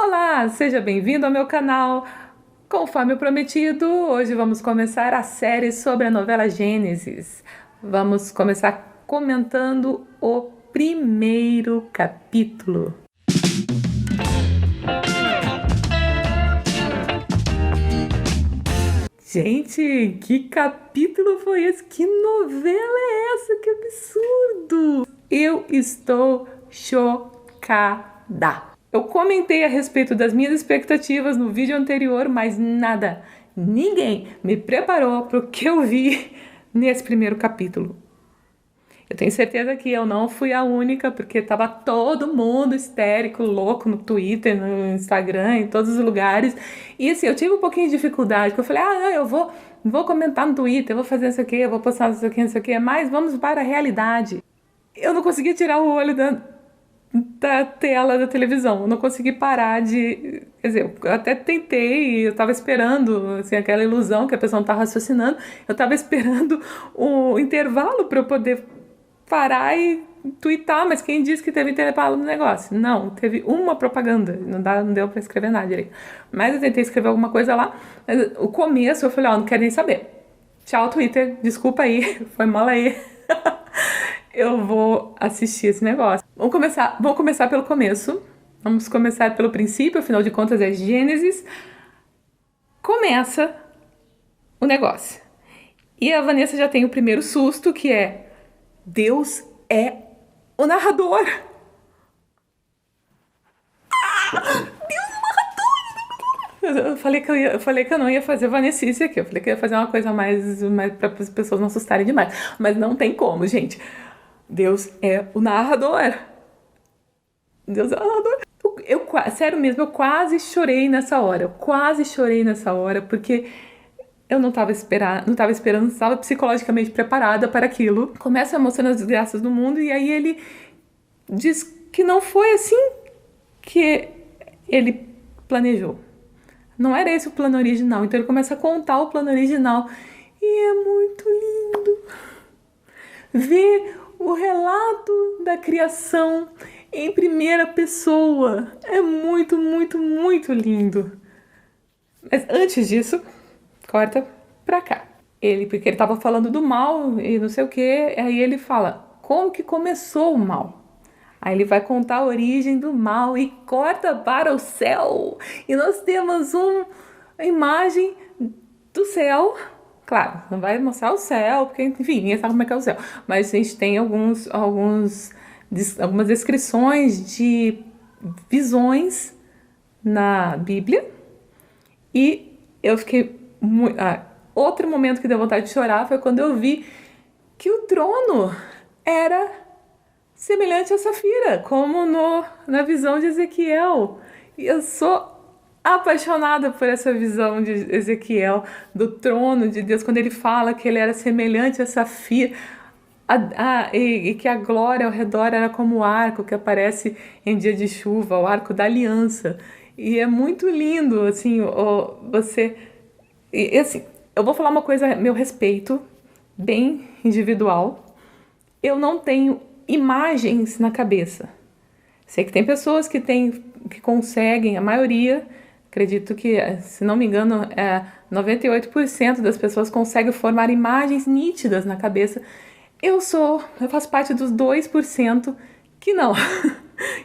Olá, seja bem-vindo ao meu canal. Conforme o prometido, hoje vamos começar a série sobre a novela Gênesis. Vamos começar comentando o primeiro capítulo. Gente, que capítulo foi esse? Que novela é essa? Que absurdo! Eu estou chocada. Eu comentei a respeito das minhas expectativas no vídeo anterior, mas nada, ninguém me preparou para o que eu vi nesse primeiro capítulo. Eu tenho certeza que eu não fui a única, porque tava todo mundo histérico, louco no Twitter, no Instagram, em todos os lugares. E assim, eu tive um pouquinho de dificuldade, porque eu falei, não, eu vou comentar no Twitter, eu vou fazer isso aqui, eu vou postar isso aqui, mas vamos para a realidade. Eu não conseguia tirar o olho da tela da televisão, eu não consegui parar de... Quer dizer, eu até tentei, eu tava esperando, assim, aquela ilusão que a pessoa não tá raciocinando, eu tava esperando o intervalo para eu poder parar e twittar, mas quem disse que teve intervalo no negócio? Não, teve uma propaganda, não deu pra escrever nada direito. Mas eu tentei escrever alguma coisa lá, mas o começo eu falei, não quero nem saber. Tchau, Twitter, desculpa aí, foi mal aí. Eu vou assistir esse negócio. Vamos começar pelo começo. Vamos começar pelo princípio, afinal de contas é Gênesis. Começa o negócio. E a Vanessa já tem o primeiro susto, que é Deus é o narrador. Deus é o narrador! Eu falei que eu não ia fazer Vanessice aqui. Eu falei que eu ia fazer uma coisa mais para as pessoas não assustarem demais. Mas não tem como, gente. Deus é o narrador. Deus é o narrador. Sério mesmo, eu quase chorei nessa hora. Porque eu não estava esperando, não estava psicologicamente preparada para aquilo. Começa mostrando as desgraças do mundo e aí ele diz que não foi assim que ele planejou. Não era esse o plano original. Então ele começa a contar o plano original e é muito lindo ver o relato da criação em primeira pessoa. É muito, muito, muito lindo. Mas antes disso, corta pra cá. Porque ele tava falando do mal e não sei o que, aí ele fala, como que começou o mal? Aí ele vai contar a origem do mal e corta para o céu. E nós temos uma imagem do céu. Claro, não vai mostrar o céu, porque, enfim, ninguém sabe como é que é o céu. Mas a gente tem algumas descrições de visões na Bíblia. E eu fiquei... outro momento que deu vontade de chorar foi quando eu vi que o trono era semelhante a Safira, como na visão de Ezequiel. E eu sou apaixonada por essa visão de Ezequiel, do trono de Deus, quando ele fala que ele era semelhante a Safira, e que a glória ao redor era como o arco que aparece em dia de chuva, o arco da aliança. E é muito lindo, assim, você... E assim, eu vou falar uma coisa a meu respeito, bem individual. Eu não tenho imagens na cabeça. Sei que tem pessoas que conseguem, a maioria, acredito que, se não me engano, 98% das pessoas conseguem formar imagens nítidas na cabeça. Eu faço parte dos 2% que não.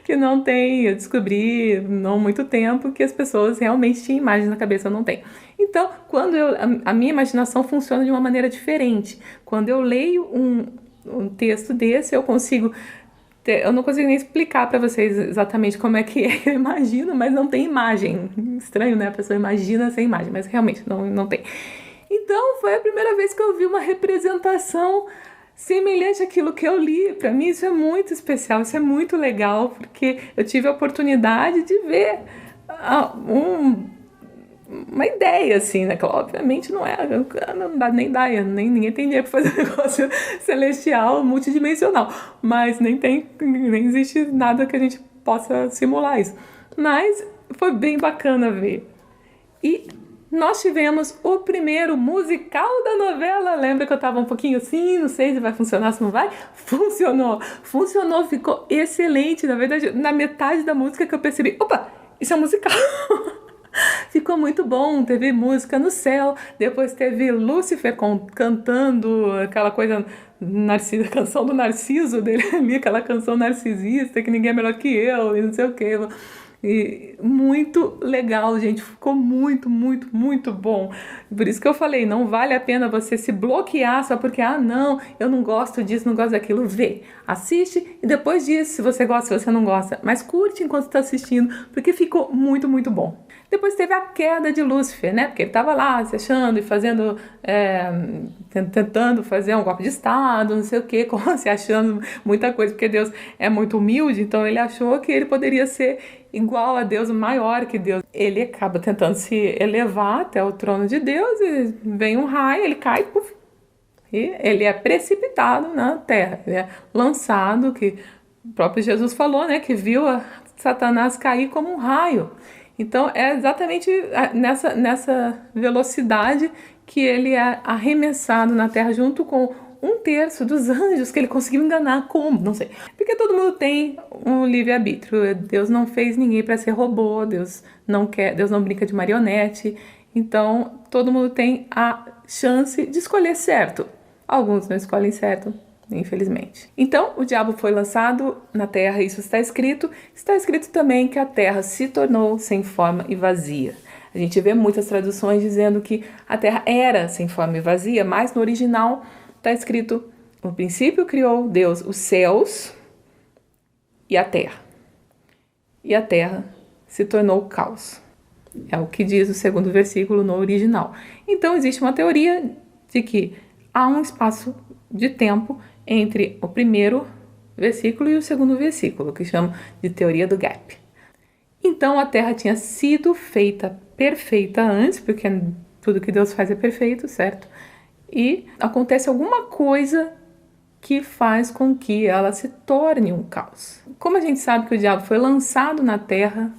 Que não tem, eu descobri não há muito tempo que as pessoas realmente tinham imagens na cabeça, eu não tenho. Então, a minha imaginação funciona de uma maneira diferente. Quando eu leio um texto desse, eu não consigo nem explicar para vocês exatamente como é que é, eu imagino, mas não tem imagem. Estranho, né? A pessoa imagina sem imagem, mas realmente não tem. Então, foi a primeira vez que eu vi uma representação semelhante àquilo que eu li. Para mim isso é muito especial, isso é muito legal, porque eu tive a oportunidade de ver uma ideia, assim, né? Que obviamente não dá nem ideia, ninguém tem dinheiro para fazer um negócio celestial, multidimensional, mas nem existe nada que a gente possa simular isso. Mas foi bem bacana ver. E nós tivemos o primeiro musical da novela. Lembra que eu tava um pouquinho assim, não sei se vai funcionar, se não vai? Funcionou, ficou excelente. Na verdade, na metade da música que eu percebi, opa, Isso é musical. Ficou muito bom, teve música no céu, depois teve Lúcifer cantando aquela coisa, a canção do Narciso dele ali, aquela canção narcisista, que ninguém é melhor que eu, e não sei o que. E muito legal, gente, ficou muito, muito, muito bom. Por isso que eu falei, não vale a pena você se bloquear só porque, não, eu não gosto disso, não gosto daquilo. Vê, assiste e depois diz se você gosta, se você não gosta. Mas curte enquanto está assistindo, porque ficou muito, muito bom. Depois teve a queda de Lúcifer, né? Porque ele estava lá se achando e fazendo, tentando fazer um golpe de Estado, não sei o quê, se achando muita coisa, porque Deus é muito humilde, então ele achou que ele poderia ser igual a Deus, maior que Deus. Ele acaba tentando se elevar até o trono de Deus e vem um raio, ele cai, puf, e ele é precipitado na terra, ele é lançado, que o próprio Jesus falou, né? Que viu Satanás cair como um raio. Então, é exatamente nessa velocidade que ele é arremessado na Terra junto com 1/3 dos anjos que ele conseguiu enganar. Como? Não sei. Porque todo mundo tem um livre-arbítrio. Deus não fez ninguém para ser robô, Deus não brinca de marionete. Então, todo mundo tem a chance de escolher certo. Alguns não escolhem certo, infelizmente. Então, o diabo foi lançado na terra, isso está escrito. Está escrito também que a terra se tornou sem forma e vazia. A gente vê muitas traduções dizendo que a terra era sem forma e vazia, mas no original está escrito: no princípio criou Deus os céus e a terra. E a terra se tornou caos. É o que diz o segundo versículo no original. Então, existe uma teoria de que há um espaço de tempo entre o primeiro versículo e o segundo versículo, que chamam de teoria do gap. Então a Terra tinha sido feita perfeita antes, porque tudo que Deus faz é perfeito, certo? E acontece alguma coisa que faz com que ela se torne um caos. Como a gente sabe que o diabo foi lançado na Terra,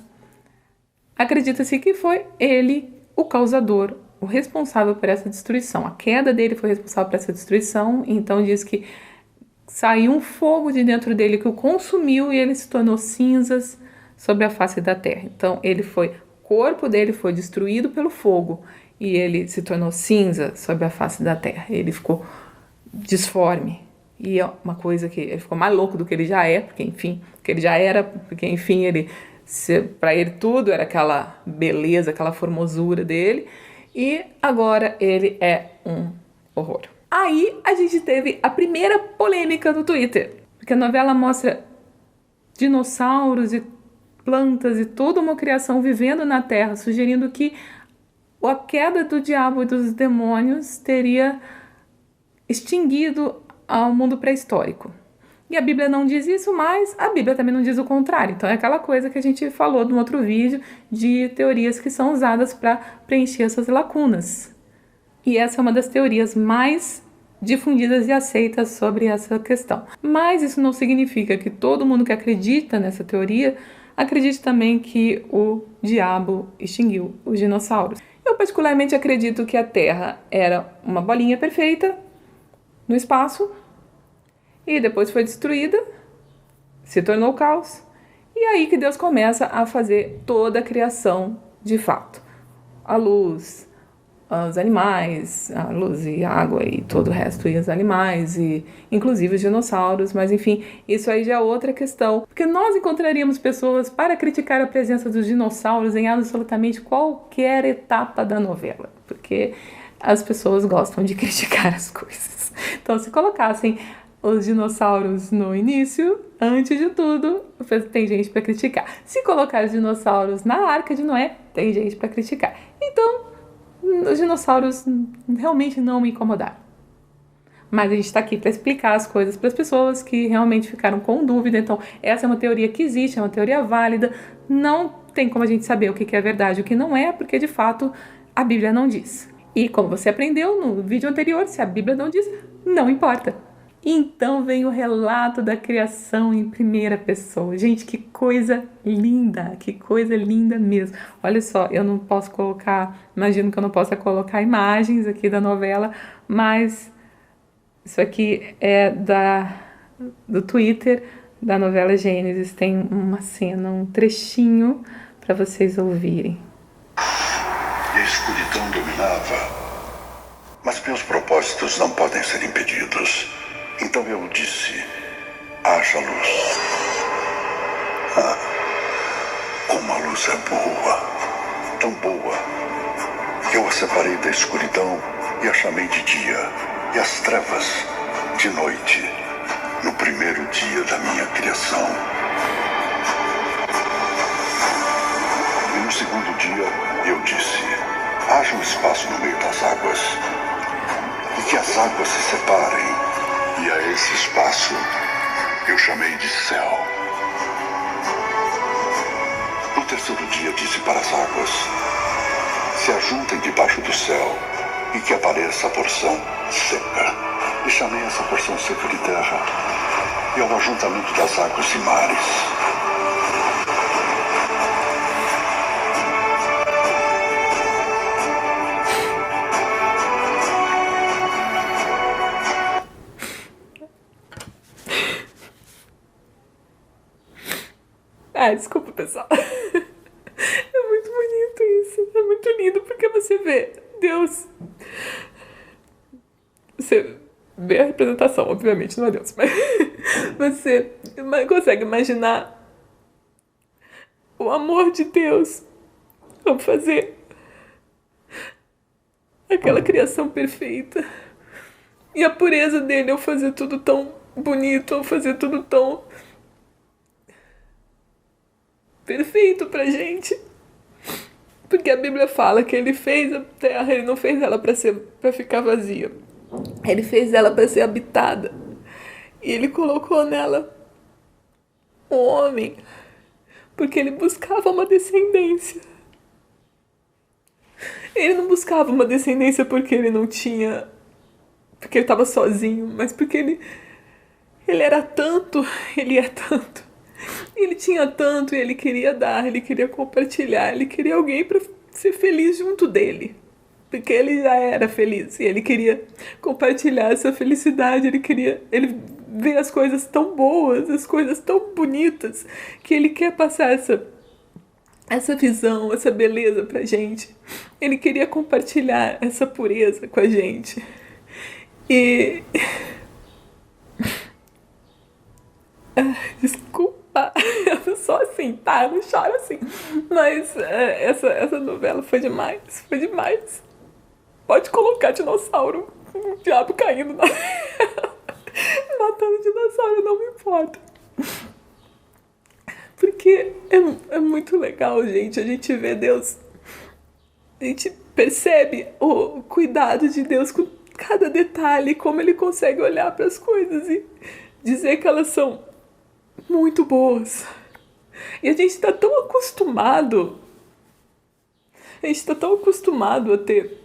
acredita-se que foi ele o causador, o responsável por essa destruição. A queda dele foi responsável por essa destruição, então diz que saiu um fogo de dentro dele que o consumiu e ele se tornou cinzas sobre a face da terra. Então o corpo dele foi destruído pelo fogo e ele se tornou cinza sobre a face da terra. Ele ficou disforme e é uma coisa que ele ficou mais louco do que ele já é, porque enfim, para ele tudo era aquela beleza, aquela formosura dele, e agora ele é um horror. Aí a gente teve a primeira polêmica no Twitter, porque a novela mostra dinossauros e plantas e toda uma criação vivendo na Terra, sugerindo que a queda do diabo e dos demônios teria extinguido ao mundo pré-histórico. E a Bíblia não diz isso, mas a Bíblia também não diz o contrário. Então é aquela coisa que a gente falou no outro vídeo de teorias que são usadas para preencher essas lacunas. E essa é uma das teorias mais difundidas e aceitas sobre essa questão. Mas isso não significa que todo mundo que acredita nessa teoria acredite também que o diabo extinguiu os dinossauros. Eu particularmente acredito que a Terra era uma bolinha perfeita no espaço e depois foi destruída, se tornou caos, e aí que Deus começa a fazer toda a criação de fato. A luz, os animais, a luz e a água e todo o resto, e os animais, e inclusive os dinossauros, mas enfim, isso aí já é outra questão, porque nós encontraríamos pessoas para criticar a presença dos dinossauros em absolutamente qualquer etapa da novela, porque as pessoas gostam de criticar as coisas. Então, se colocassem os dinossauros no início, antes de tudo, tem gente para criticar. Se colocar os dinossauros na Arca de Noé, tem gente para criticar. Então, os dinossauros realmente não me incomodaram. Mas a gente está aqui para explicar as coisas para as pessoas que realmente ficaram com dúvida. Então, essa é uma teoria que existe, é uma teoria válida. Não tem como a gente saber o que é verdade e o que não é, porque de fato a Bíblia não diz. E como você aprendeu no vídeo anterior, se a Bíblia não diz, não importa. Então vem o relato da criação em primeira pessoa. Gente, que coisa linda mesmo. Olha só, eu não posso colocar, imagino que eu não possa colocar imagens aqui da novela, mas isso aqui é do Twitter da novela Gênesis. Tem uma cena, um trechinho para vocês ouvirem. E a escuridão dominava, mas meus propósitos não podem ser impedidos. Então eu disse: haja luz. Como a luz é boa, tão boa. Eu a separei da escuridão e a chamei de dia, e as trevas de noite, no primeiro dia da minha criação. E no segundo dia eu disse: haja um espaço no meio das águas, e que as águas se separem. E a esse espaço eu chamei de céu. No terceiro dia disse para as águas: se ajuntem debaixo do céu, e que apareça a porção seca. E chamei essa porção seca de terra, e ao ajuntamento das águas e mares. Desculpa, pessoal. É muito bonito isso. É muito lindo, porque você vê Deus. Você vê a representação, obviamente, não é Deus, mas você consegue imaginar o amor de Deus ao fazer aquela criação perfeita. E a pureza dele ao fazer tudo tão bonito, ao fazer tudo tão perfeito pra gente. Porque a Bíblia fala que ele fez a terra, ele não fez ela pra ficar vazia. Ele fez ela para ser habitada. E ele colocou nela o homem, porque ele buscava uma descendência. Ele não buscava uma descendência porque ele não tinha, porque ele estava sozinho, mas porque ele era tanto, ele é tanto. Ele tinha tanto e ele queria dar, ele queria compartilhar, ele queria alguém para ser feliz junto dele. Porque ele já era feliz e ele queria compartilhar essa felicidade, ele vê as coisas tão boas, as coisas tão bonitas, que ele quer passar essa visão, essa beleza pra gente. Ele queria compartilhar essa pureza com a gente. E... desculpa, eu sou assim, tá? Eu não choro assim. Mas essa novela foi demais, foi demais. Pode colocar dinossauro, o diabo caindo matando dinossauro, não me importa. Porque é muito legal, gente. A gente vê Deus, a gente percebe o cuidado de Deus com cada detalhe, como ele consegue olhar para as coisas e dizer que elas são muito boas. E a gente está tão acostumado, a ter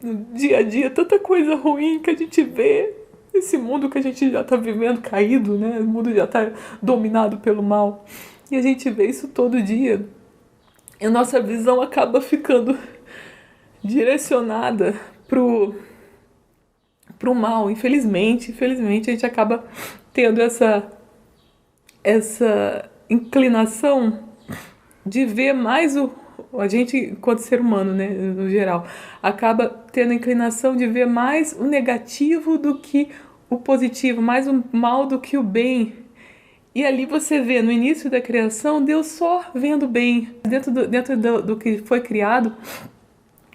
no dia a dia tanta coisa ruim que a gente vê. Esse mundo que a gente já está vivendo caído, né? O mundo já está dominado pelo mal. E a gente vê isso todo dia. E a nossa visão acaba ficando direcionada pro mal. Infelizmente, a gente acaba tendo essa inclinação de ver mais a gente, enquanto ser humano, né, no geral, acaba tendo a inclinação de ver mais o negativo do que o positivo, mais o mal do que o bem. E ali você vê, no início da criação, Deus só vendo bem. Dentro do que foi criado,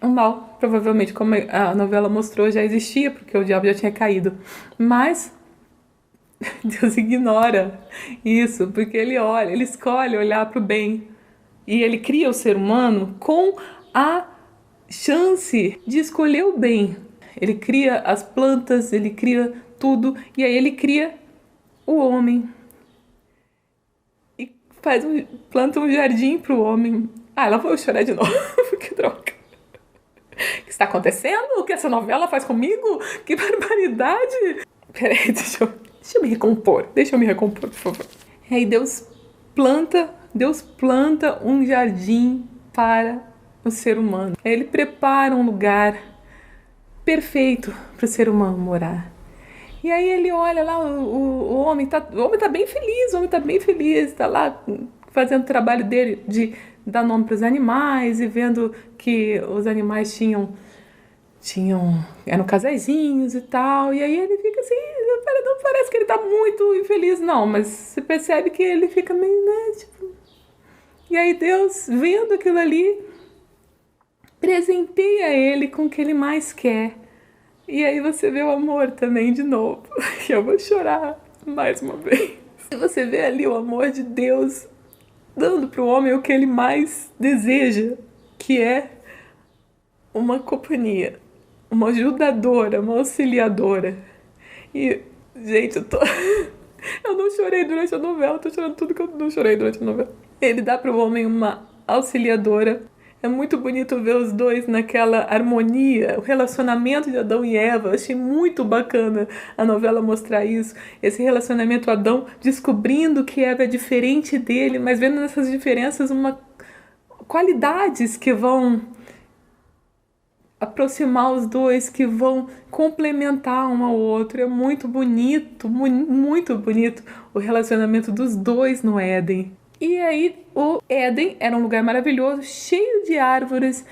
o mal, provavelmente, como a novela mostrou, já existia, porque o diabo já tinha caído. Mas Deus ignora isso, porque ele escolhe olhar para o bem. E ele cria o ser humano com a chance de escolher o bem. Ele cria as plantas, ele cria tudo, e aí ele cria o homem. E planta um jardim pro homem. Lá vou chorar de novo, que droga. O que está acontecendo? O que essa novela faz comigo? Que barbaridade! Peraí, deixa eu me recompor, por favor. E aí Deus planta um jardim para o ser humano. Ele prepara um lugar perfeito para o ser humano morar. E aí ele olha lá, o homem tá bem feliz, está lá fazendo o trabalho dele de dar nome para os animais e vendo que os animais eram casaizinhos e tal, e aí ele fica assim, não parece que ele tá muito infeliz não, mas você percebe que ele fica meio, né, tipo... E aí Deus, vendo aquilo ali, presenteia ele com o que ele mais quer. E aí você vê o amor também de novo. E eu vou chorar mais uma vez. E você vê ali o amor de Deus dando para o homem o que ele mais deseja, que é uma companhia, uma ajudadora, uma auxiliadora. E, gente, eu não chorei durante a novela, eu tô chorando tudo que eu não chorei durante a novela. Ele dá para o homem uma auxiliadora. É muito bonito ver os dois naquela harmonia, o relacionamento de Adão e Eva. Eu achei muito bacana a novela mostrar isso. Esse relacionamento, Adão descobrindo que Eva é diferente dele, mas vendo nessas diferenças qualidades que vão aproximar os dois, que vão complementar um ao outro. É muito bonito, muito bonito o relacionamento dos dois no Éden. E aí o Éden era um lugar maravilhoso, cheio de árvores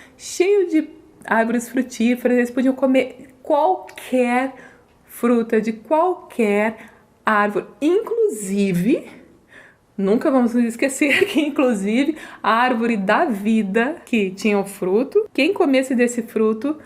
frutíferas. Eles podiam comer qualquer fruta de qualquer árvore, inclusive, nunca vamos nos esquecer que inclusive a árvore da vida, que tinha o fruto, quem comesse desse fruto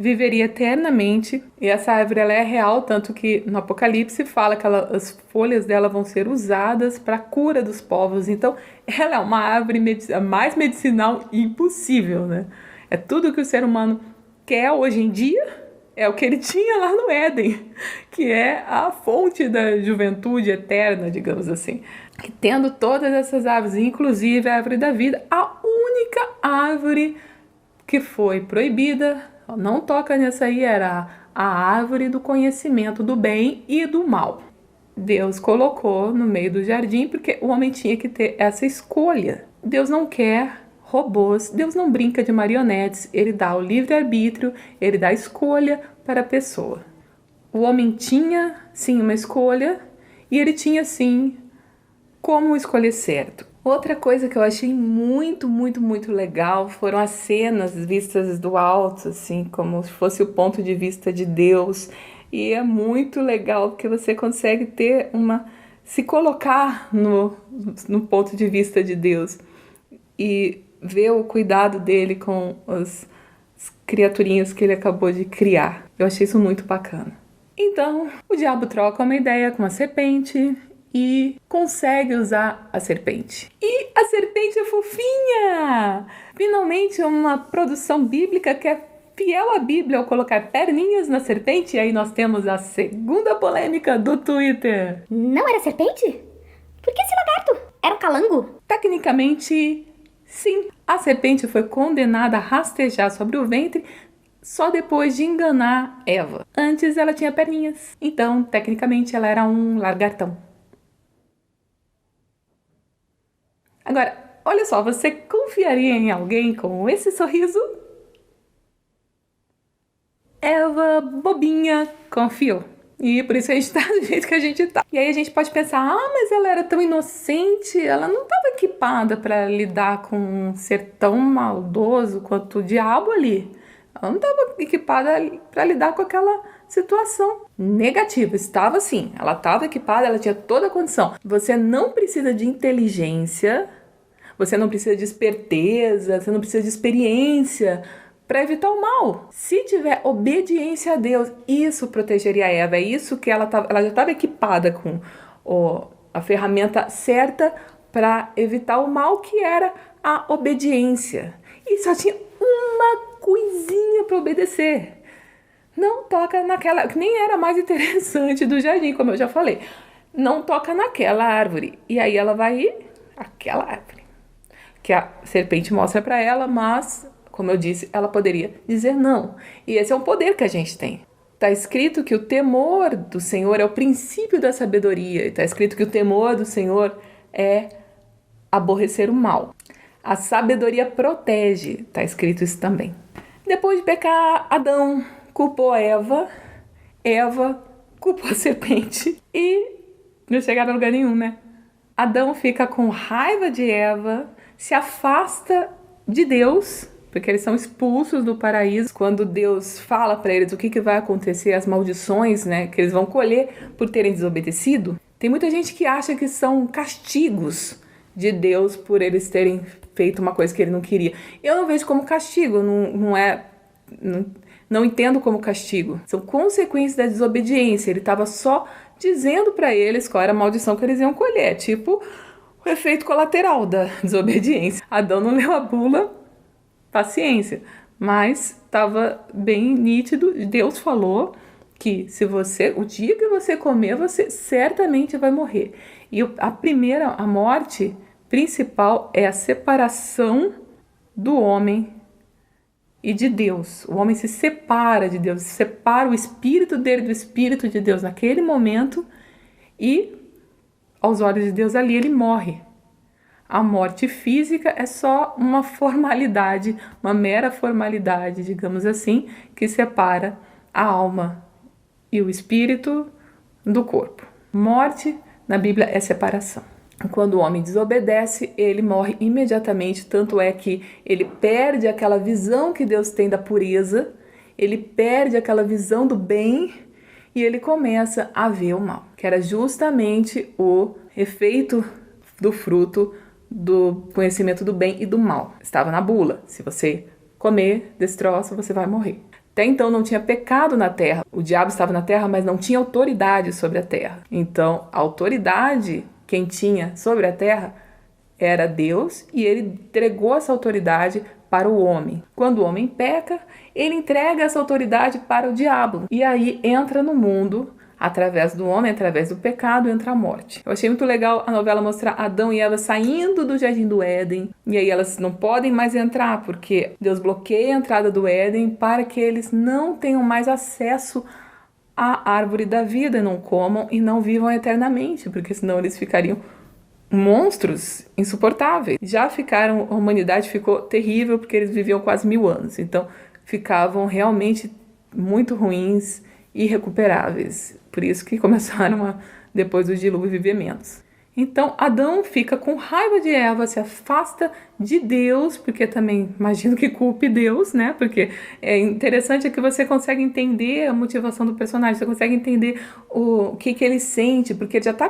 viveria eternamente. E essa árvore ela é real, tanto que no Apocalipse fala que as folhas dela vão ser usadas para a cura dos povos. Então ela é uma árvore mais medicinal impossível, né? É tudo que o ser humano quer hoje em dia, é o que ele tinha lá no Éden, que é a fonte da juventude eterna, digamos assim. E tendo todas essas árvores, inclusive a árvore da vida, a única árvore que foi proibida, não toca nessa aí, era a árvore do conhecimento do bem e do mal. Deus colocou no meio do jardim porque o homem tinha que ter essa escolha. Deus não quer robôs, Deus não brinca de marionetes, ele dá o livre-arbítrio, ele dá a escolha para a pessoa. O homem tinha, sim, uma escolha e ele tinha, sim, como escolher certo. Outra coisa que eu achei muito, muito, muito legal foram as cenas vistas do alto, assim, como se fosse o ponto de vista de Deus. E é muito legal porque você consegue se colocar no ponto de vista de Deus e ver o cuidado dele com as criaturinhas que ele acabou de criar. Eu achei isso muito bacana. Então, o diabo troca uma ideia com a serpente e consegue usar a serpente. E a serpente é fofinha! Finalmente uma produção bíblica que é fiel à Bíblia ao colocar perninhas na serpente. E aí nós temos a segunda polêmica do Twitter. Não era serpente? Por que esse lagarto? Era um calango? Tecnicamente, sim. A serpente foi condenada a rastejar sobre o ventre só depois de enganar Eva. Antes ela tinha perninhas. Então, tecnicamente, ela era um lagartão. Agora, olha só, você confiaria em alguém com esse sorriso? Eva, bobinha, confiou. E por isso a gente tá do jeito que a gente tá. E aí a gente pode pensar, mas ela era tão inocente, ela não estava equipada para lidar com um ser tão maldoso quanto o diabo ali. Ela não estava equipada para lidar com aquela situação negativa. Estava sim, ela estava equipada, ela tinha toda a condição. Você não precisa de inteligência, você não precisa de esperteza, você não precisa de experiência para evitar o mal. Se tiver obediência a Deus, isso protegeria a Eva. É isso que ela já estava equipada com a ferramenta certa para evitar o mal, que era a obediência. E só tinha uma coisinha para obedecer. Não toca naquela, que nem era mais interessante do jardim, como eu já falei. Não toca naquela árvore. E aí ela vai ir àquela árvore que a serpente mostra para ela, mas, como eu disse, ela poderia dizer não. E esse é um poder que a gente tem. Está escrito que o temor do Senhor é o princípio da sabedoria. Está escrito que o temor do Senhor é aborrecer o mal. A sabedoria protege. Está escrito isso também. Depois de pecar, Adão culpou a Eva. Eva culpou a serpente. E não chegaram a lugar nenhum, né? Adão fica com raiva de Eva, se afasta de Deus, porque eles são expulsos do paraíso. Quando Deus fala para eles o que vai acontecer, as maldições, né, que eles vão colher por terem desobedecido, tem muita gente que acha que são castigos de Deus por eles terem feito uma coisa que ele não queria. Eu não vejo como castigo, não entendo como castigo. São consequências da desobediência. Ele estava só dizendo para eles qual era a maldição que eles iam colher, tipo o efeito colateral da desobediência. Adão não leu a bula, paciência, mas estava bem nítido. Deus falou que o dia que você comer, você certamente vai morrer. E a morte principal é a separação do homem e de Deus. O homem se separa de Deus, separa o espírito dele do espírito de Deus naquele momento e, aos olhos de Deus, ali ele morre. A morte física é só uma formalidade, uma mera formalidade, digamos assim, que separa a alma e o espírito do corpo. Morte, na Bíblia, é separação. Quando o homem desobedece, ele morre imediatamente, tanto é que ele perde aquela visão que Deus tem da pureza, ele perde aquela visão do bem e ele começa a ver o mal, que era justamente o efeito do fruto do conhecimento do bem e do mal. Estava na bula, se você comer desse troço, você vai morrer. Até então não tinha pecado na terra, o diabo estava na terra, mas não tinha autoridade sobre a terra. Então, a autoridade quem tinha sobre a terra era Deus e ele entregou essa autoridade para o homem. Quando o homem peca, ele entrega essa autoridade para o diabo. E aí entra no mundo, através do homem, através do pecado, entra a morte. Eu achei muito legal a novela mostrar Adão e Eva saindo do Jardim do Éden. E aí elas não podem mais entrar, porque Deus bloqueia a entrada do Éden para que eles não tenham mais acesso a árvore da vida, não comam e não vivam eternamente, porque senão eles ficariam monstros insuportáveis. A humanidade ficou terrível porque eles viviam quase 1000 anos, então ficavam realmente muito ruins, irrecuperáveis. Por isso que começaram depois do dilúvio, viver menos. Então Adão fica com raiva de Eva, se afasta de Deus, porque também imagino que culpe Deus, né? Porque é interessante que você consegue entender a motivação do personagem, você consegue entender o que ele sente, porque ele já tá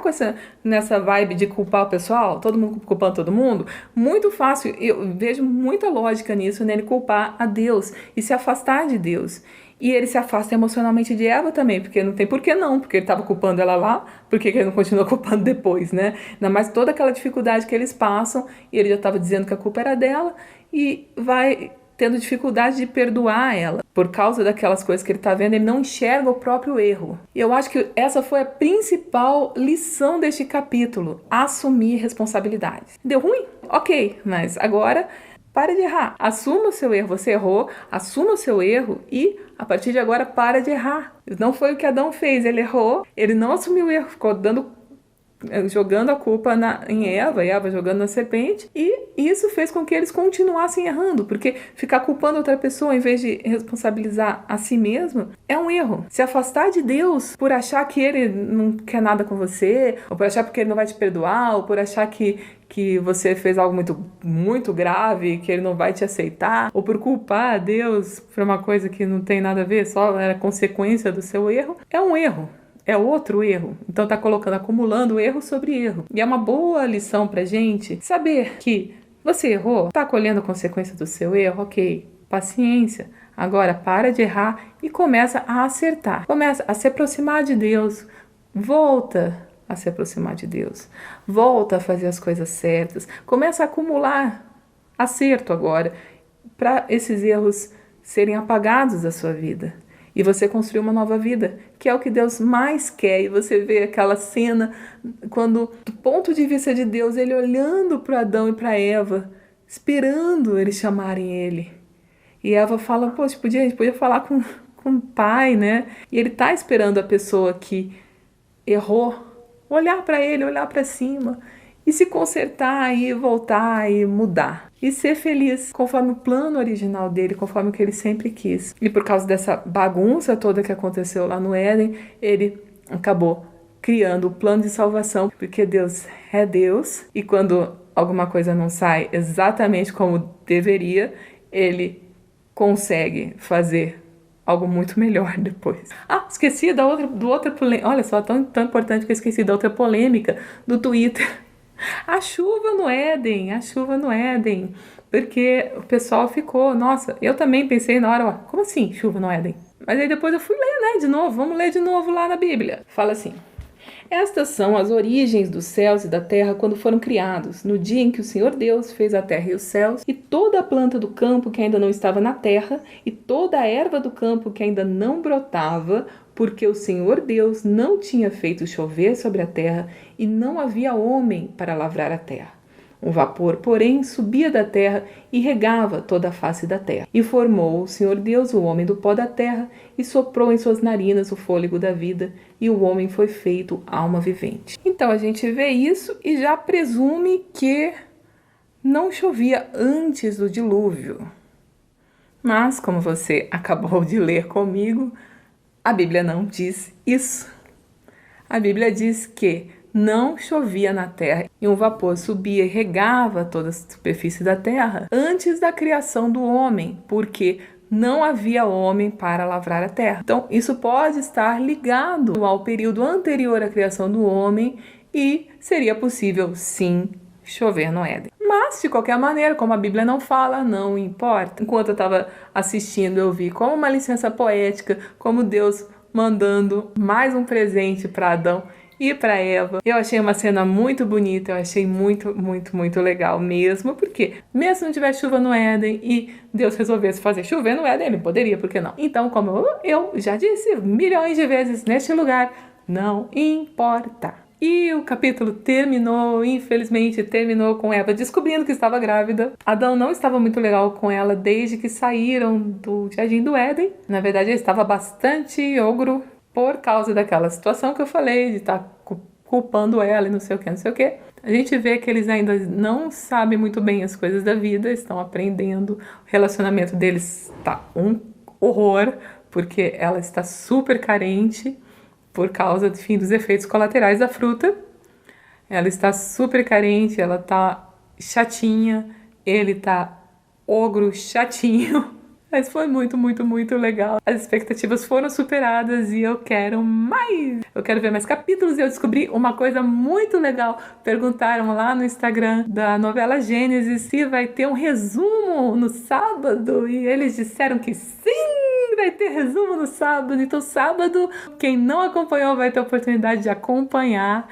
nessa vibe de culpar o pessoal, todo mundo culpando todo mundo. Muito fácil, eu vejo muita lógica nisso, nele culpar a Deus e se afastar de Deus. E ele se afasta emocionalmente de Eva também, porque não tem por que não, porque ele estava culpando ela lá, por que ele não continua culpando depois, né? Ainda mais toda aquela dificuldade que eles passam, e ele já estava dizendo que a culpa era dela, e vai tendo dificuldade de perdoar ela. Por causa daquelas coisas que ele está vendo, ele não enxerga o próprio erro. E eu acho que essa foi a principal lição deste capítulo, assumir responsabilidade. Deu ruim? Ok, mas agora pare de errar. Assuma o seu erro. Você errou, assuma o seu erro e, a partir de agora, para de errar. Não foi o que Adão fez. Ele errou, ele não assumiu o erro, ficou jogando a culpa em Eva, e Eva jogando na serpente, e isso fez com que eles continuassem errando, porque ficar culpando outra pessoa em vez de responsabilizar a si mesmo é um erro. Se afastar de Deus por achar que ele não quer nada com você, ou por achar que ele não vai te perdoar, ou por achar que você fez algo muito, muito grave, que ele não vai te aceitar, ou por culpar a Deus por uma coisa que não tem nada a ver, só era consequência do seu erro, é um erro. É outro erro. Então tá acumulando erro sobre erro. E é uma boa lição pra gente saber que você errou, tá colhendo a consequência do seu erro, ok, paciência. Agora para de errar e começa a acertar. Começa a se aproximar de Deus. Volta a se aproximar de Deus. Volta a fazer as coisas certas. Começa a acumular acerto agora para esses erros serem apagados da sua vida. E você construir uma nova vida, que é o que Deus mais quer. E você vê aquela cena, quando, do ponto de vista de Deus, ele olhando para Adão e para Eva, esperando eles chamarem ele. E Eva fala, poxa, a gente podia falar com o pai, né? E ele tá esperando a pessoa que errou olhar para ele, olhar para cima e se consertar e voltar e mudar. E ser feliz conforme o plano original dele, conforme o que ele sempre quis. E por causa dessa bagunça toda que aconteceu lá no Éden, ele acabou criando o plano de salvação, porque Deus é Deus. E quando alguma coisa não sai exatamente como deveria, ele consegue fazer algo muito melhor depois. Esqueci do outra polêmica. Olha só, tão importante que eu esqueci da outra polêmica do Twitter. A chuva no Éden. Porque o pessoal ficou, nossa, eu também pensei na hora, como assim chuva no Éden? Mas aí depois eu fui ler, né, de novo, vamos ler de novo lá na Bíblia. Fala assim: estas são as origens dos céus e da terra quando foram criados, no dia em que o Senhor Deus fez a terra e os céus, e toda a planta do campo que ainda não estava na terra, e toda a erva do campo que ainda não brotava, porque o Senhor Deus não tinha feito chover sobre a terra, e não havia homem para lavrar a terra. Um vapor, porém, subia da terra e regava toda a face da terra. E formou o Senhor Deus o homem do pó da terra, e soprou em suas narinas o fôlego da vida, e o homem foi feito alma vivente. Então a gente vê isso e já presume que não chovia antes do dilúvio. Mas, como você acabou de ler comigo, a Bíblia não diz isso. A Bíblia diz que não chovia na terra e um vapor subia e regava toda a superfície da terra antes da criação do homem, porque não havia homem para lavrar a terra. Então, isso pode estar ligado ao período anterior à criação do homem e seria possível, sim, chover no Éden. Mas, de qualquer maneira, como a Bíblia não fala, não importa. Enquanto eu estava assistindo, eu vi como uma licença poética, como Deus mandando mais um presente para Adão e para Eva. Eu achei uma cena muito bonita, eu achei muito, muito, muito legal mesmo, porque mesmo se não tivesse chuva no Éden e Deus resolvesse fazer chover no Éden, ele poderia, por que não? Então, como eu já disse milhões de vezes neste lugar, não importa. E o capítulo terminou, infelizmente, terminou com Eva descobrindo que estava grávida. Adão não estava muito legal com ela desde que saíram do Jardim do Éden. Na verdade, ele estava bastante ogro por causa daquela situação que eu falei, de estar culpando ela e não sei o que. A gente vê que eles ainda não sabem muito bem as coisas da vida, estão aprendendo. O relacionamento deles está um horror, porque ela está super carente por causa, enfim, dos efeitos colaterais da fruta. Ela está super carente, ela está chatinha, ele está ogro chatinho. Mas foi muito, muito, muito legal. As expectativas foram superadas e eu quero mais. Eu quero ver mais capítulos e eu descobri uma coisa muito legal. Perguntaram lá no Instagram da novela Gênesis se vai ter um resumo no sábado e eles disseram que sim, vai ter resumo no sábado. Então sábado, quem não acompanhou vai ter a oportunidade de acompanhar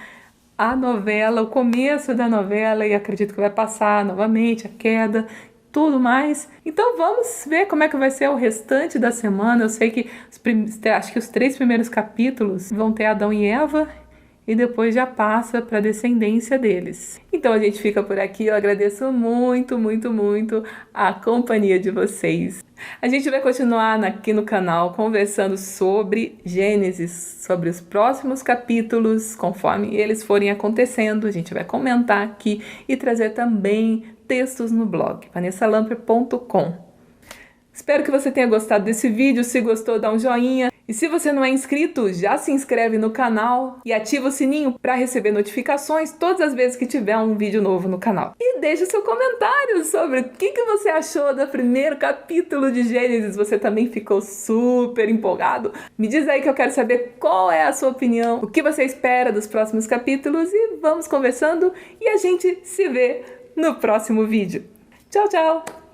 a novela, o começo da novela, e acredito que vai passar novamente a queda, tudo mais. Então vamos ver como é que vai ser o restante da semana. Eu sei que acho que os 3 primeiros capítulos vão ter Adão e Eva e depois já passa para a descendência deles. Então a gente fica por aqui. Eu agradeço muito, muito, muito a companhia de vocês. A gente vai continuar aqui no canal conversando sobre Gênesis, sobre os próximos capítulos, conforme eles forem acontecendo. A gente vai comentar aqui e trazer também textos no blog, vanessalamper.com. Espero que você tenha gostado desse vídeo. Se gostou, dá um joinha. E se você não é inscrito, já se inscreve no canal e ativa o sininho para receber notificações todas as vezes que tiver um vídeo novo no canal. E deixe seu comentário sobre o que você achou do primeiro capítulo de Gênesis. Você também ficou super empolgado? Me diz aí que eu quero saber qual é a sua opinião, o que você espera dos próximos capítulos e vamos conversando e a gente se vê no próximo vídeo. Tchau, tchau!